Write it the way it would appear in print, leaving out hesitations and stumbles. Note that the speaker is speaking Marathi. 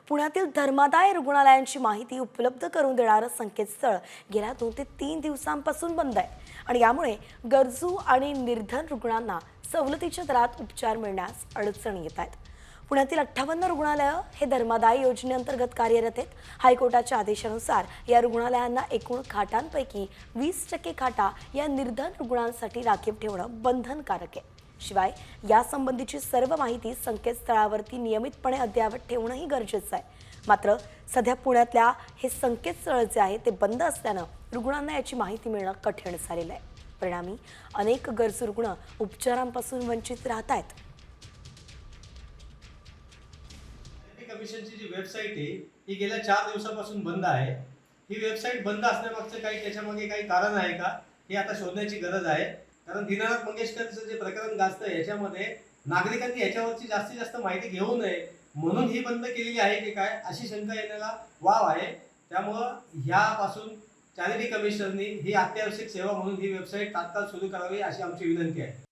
पुण्यातील धर्मादाय रुग्णालयांची माहिती उपलब्ध करून देणारं संकेतस्थळ गेल्या 2 ते 3 दिवसांपासून बंद आहे आणि यामुळे गरजू आणि निर्धन रुग्णांना सवलतीच्या दरात उपचार मिळण्यास अडचणी येत आहेत। पुण्यातील 58 रुग्णालयं हे धर्मादाय योजनेअंतर्गत कार्यरत आहेत। हायकोर्टाच्या आदेशानुसार या रुग्णालयांना एकूण खाटांपैकी 20% खाटा या निर्धन रुग्णांसाठी राखीव ठेवणं बंधनकारक आहे। शिवाय यासंबंधीची सर्व माहिती संकेतस्थळावरती नियमितपणे अद्ययावत ठेवणंही गरजेचं आहे। मात्र सध्या पुण्यातल्या हे संकेतस्थळ जे आहे ते बंद असल्यानं रुग्णांना याची माहिती मिळणं कठीण झालेलं आहे। परिणामी अनेक गरजू रुग्ण उपचारांपासून वंचित राहत आहेत। कमिशनची जी वेबसाईट आहे ही गेल्या 4 दिवसापासून बंद आहे। ही वेबसाईट बंद असण्यामागचं त्याच्यामागे काही कारण आहे का हे आता शोधण्याची गरज आहे। कारण दीनानाथ मंगेशकरचं जे प्रकरण गाजतं याच्यामध्ये नागरिकांनी याच्यावरची जास्तीत जास्त माहिती घेऊ नये म्हणून ही बंद केलेली आहे की काय अशी शंका येण्याला वाव आहे। त्यामुळं ह्यापासून चॅरिटी कमिशनरनी ही अत्यावश्यक सेवा म्हणून ही वेबसाईट तात्काळ सुरू करावी अशी आमची विनंती आहे।